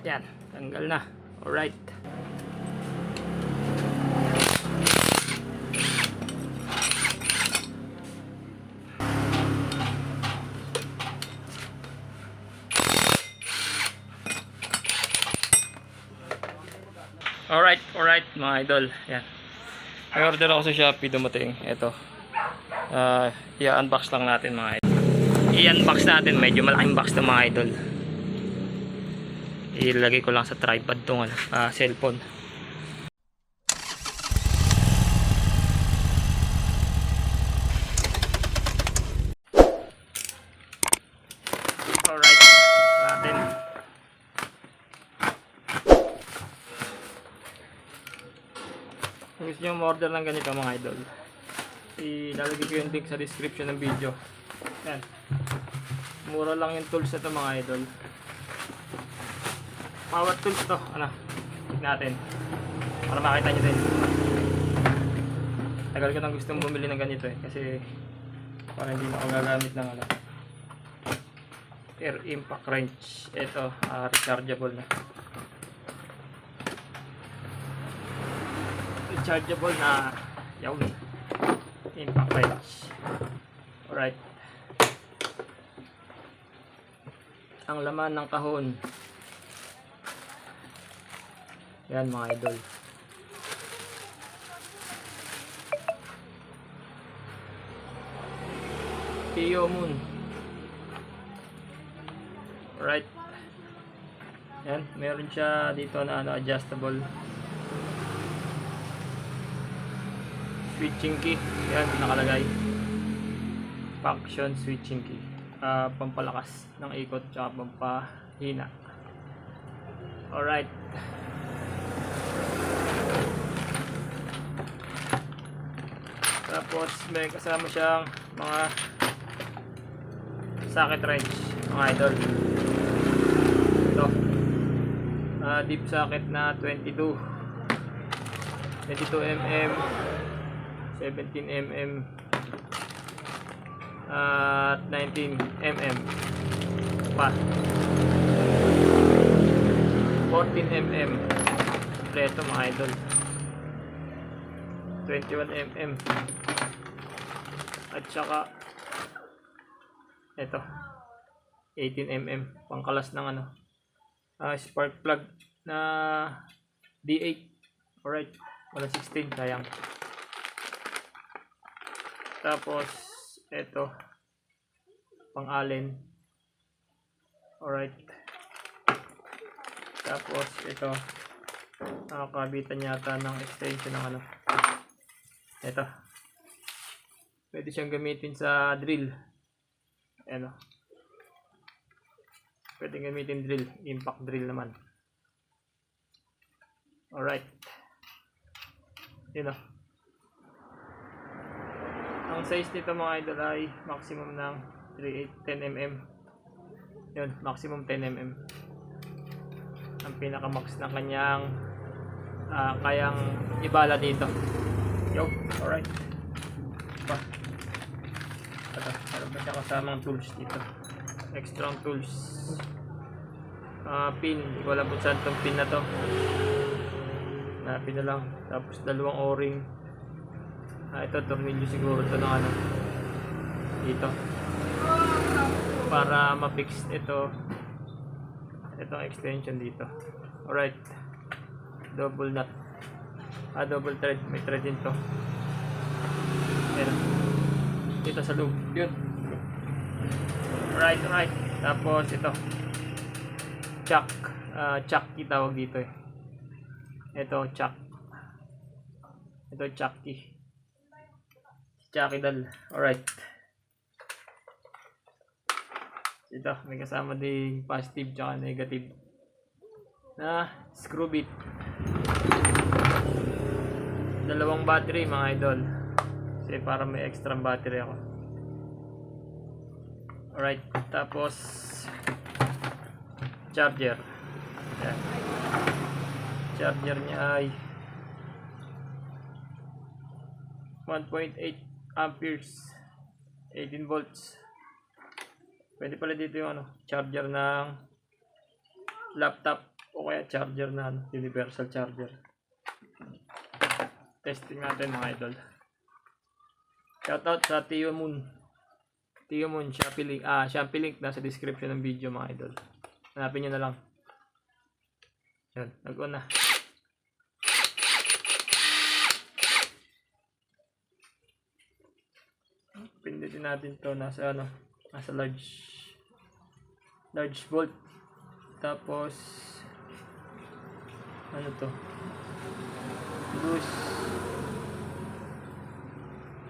Yan, tanggal na. Alright. Alright mga idol. Yan. May order ako sa Shopee, dumating. Ito. I-unbox lang natin mga idol. I-unbox natin, medyo malaking box ng mga idol. Ilagay ko lang sa tripod tong cellphone. Alright. Natin. Kung gusto nyo order ng ganito mga idol, ilalagay ko yung link sa description ng video. Yan. Mura lang yung tools na ito mga idol. Power tools to. Tignan natin. Para makita nyo din. Tagal ko nang gustong bumili ng ganito kasi para hindi na ako gagamit ng air impact wrench. Ito, rechargeable na. Rechargeable na impact wrench. Alright. Ang laman ng kahon. Yan mga idol. Pio Moon. Alright. Yan, meron siya dito na adjustable switching key. Yan, nakalagay. Function switching key. Pampalakas ng ikot tsaka pampahina. Alright. Tapos may kasama siyang mga socket wrench mga idol. Ito. Deep socket na 22 mm, 17 mm at 19 mm pa, 14 mm kompleto mga idol, 21 mm at saka ito 18 mm pangkalas ng spark plug na D8. Alright, wala 16, sayang. Tapos ito pang allen. Alright. Tapos ito nakakabitan yata ng extension ng ito. Pwede siyang gamitin sa drill. Pwede gamitin drill, impact drill naman. Alright. Ang size nito mga idol ay maximum ng 10 mm. Yun, maximum 10 mm. Ang pinaka max ng kanyang kayang ibala dito. Alright. Meron pa siya kasamang tools dito. Extra tools. Pin. Hindi ko alam kung saan itong pin na to. Pin na lang. Tapos dalawang o-ring. Ito, tornilyo siguro ito ng dito. Para ma-fix ito. Itong extension dito. Alright. Double nut. Double thread. May thread din to. Ayan. Dito sa loob. Yun. Alright. Tapos ito. Chuck. Chuck key tawag dito Ito, chuck. Ito, chuck key. Chuckidal. Alright. Ito, may kasama din positive tsaka negative na screw bit. Dalawang battery mga idol. Kasi para may extra battery ako. Alright. Tapos charger. Ayan. Charger niya ay 1.8 amperes, 18 volts. Pwede pala dito yung charger ng laptop o kaya charger na universal charger. Testing natin mga idol. Shoutout sa Tio Moon. Tio Moon, Shopee link nasa description ng video mga idol. Hanapin nyo na lang. Yan, nag-on na. Pindutin natin to nasa large volt. Tapos ano to? Boost.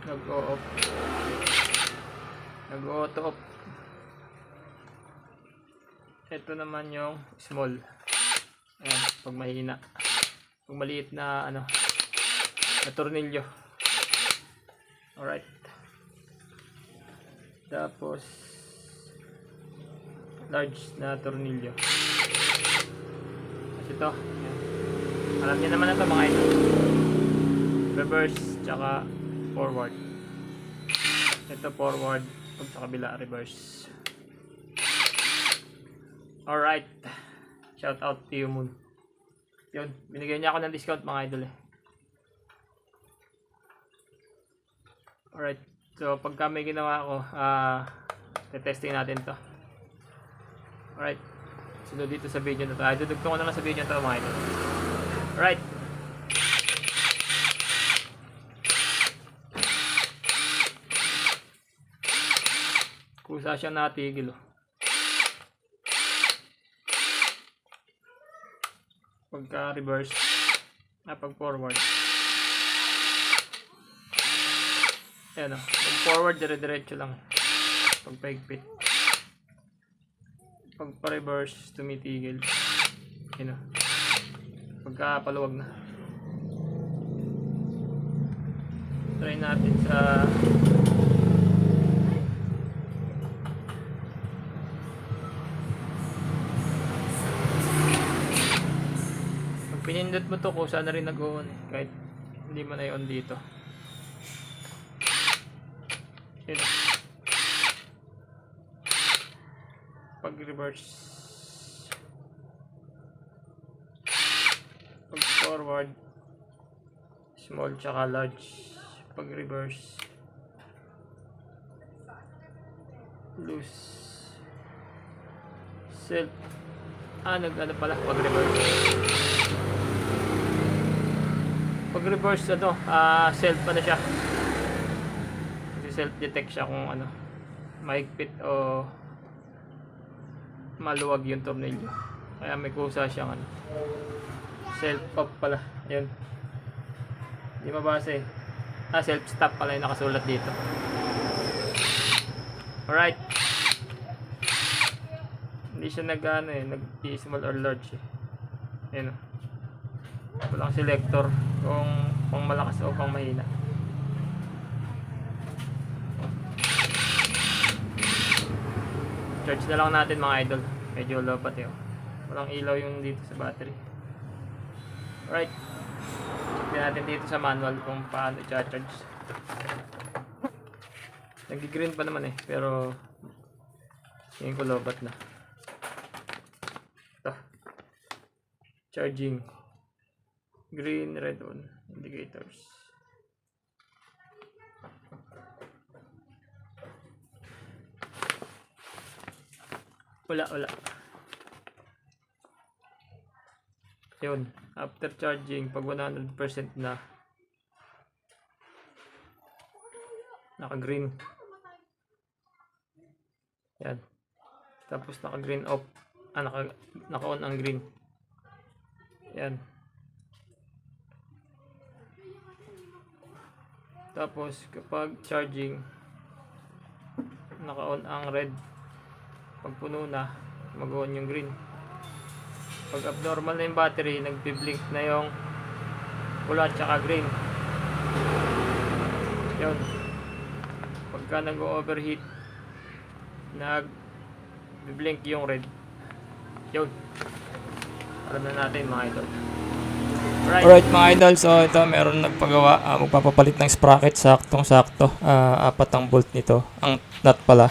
Nag-o-off. Nag-auto off. Ito naman yung small. Ayan, pag mahina. Pag maliit na na tornilyo. Alright. Tapos large na tornilyo. At ito, ayan. Alam niyo naman na ito mga ito. Reverse tsaka forward. Ito forward, pag sa kabila reverse. Alright. Shout out to you Moon. Yun, binigyan niya ako ng discount mga idol eh. Alright. So pagka may ginawa ako, testing natin to. Alright. Sunod dito sa video na to. Dudugtong ko na lang sa video na to mga idol. Alright. Kusa siyang natigil oh. Pagka reverse, pag forward. Ayan o. Pag forward, dire-diretso lang. Pag paigpit. Pag pa-reverse, tumitigil. Ayan o. Pagka paluwag na. Try natin sa pag pinindot mo to, kusa na rin nag-on kahit hindi mo na i-on dito. Yun. Pag reverse, pag forward, small tsaka large. Pag reverse, loose, self, nag-ano pala pag reverse. Pag reverse self pa na siya. Self-detect siya kung mahigpit o maluwag yung tornilyo. Kaya may kusa siyang self-off pala. Ayun. Hindi mabasa eh. Self-stop pala yung nakasulat dito. Alright. Hindi siya nag-small or large eh. Ayun o. Walang selector kung pang malakas o pang mahina. Charge na lang natin mga idol. Medyo low pati oh. Walang ilaw yung dito sa battery. Alright. Check natin dito sa manual kung paano i-charge. Nag-green pa naman eh. Pero tingin ko lobat na. Ito. Charging. Green, red on. Indicators. Wala. Yun. After charging, pag 100% na, naka-green. Yan. Tapos naka-green off. Naka-on ang green. Yan. Tapos kapag charging, naka-on ang red. Pag puno na, mag-on yung green. Pag abnormal na yung battery, nagbi-blink na yung pula at saka green. Yun. Pagka nag-overheat, nag-blink yung red. Yun. Alam na natin mga idol. Alright mga idol, so ito meron nagpagawa. Magpapapalit ng sprocket, saktong-sakto. 4 ang bolt nito. Ang nut pala.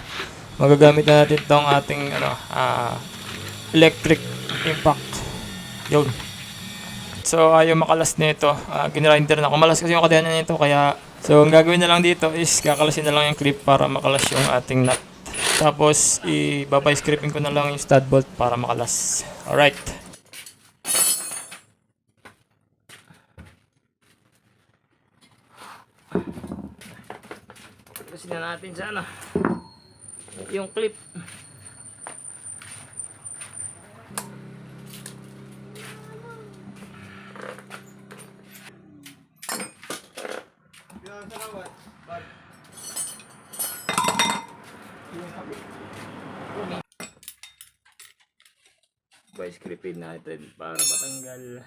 Magagamit na natin itong ating electric impact Yun. So ayaw makalas nito. Ginrinder na ako. Malas kasi yung kadena nito kaya so ang gagawin na lang dito is kakalasin na lang yung clip para makalas yung ating nut. Tapos ibabay scripting ko na lang yung stud bolt para makalas. Alright. Kalasin na natin sana yung clip. Vice gripin natin para matanggal.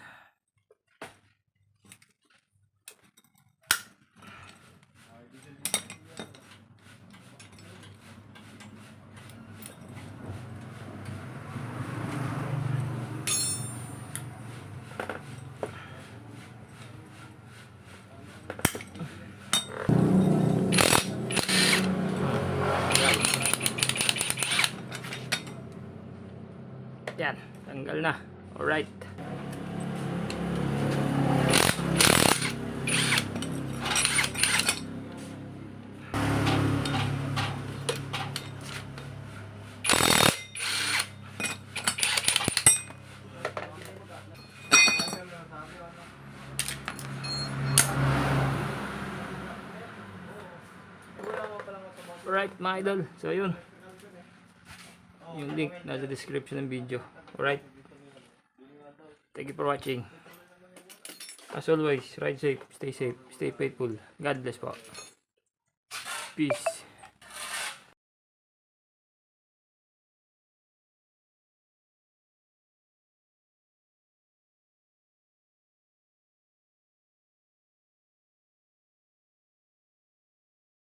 Yan, tanggal na. Alright. Alright mga idol, so yun. Yung link nasa description ng video. Alright. Thank you for watching. As always, ride safe, stay faithful. God bless po. Peace.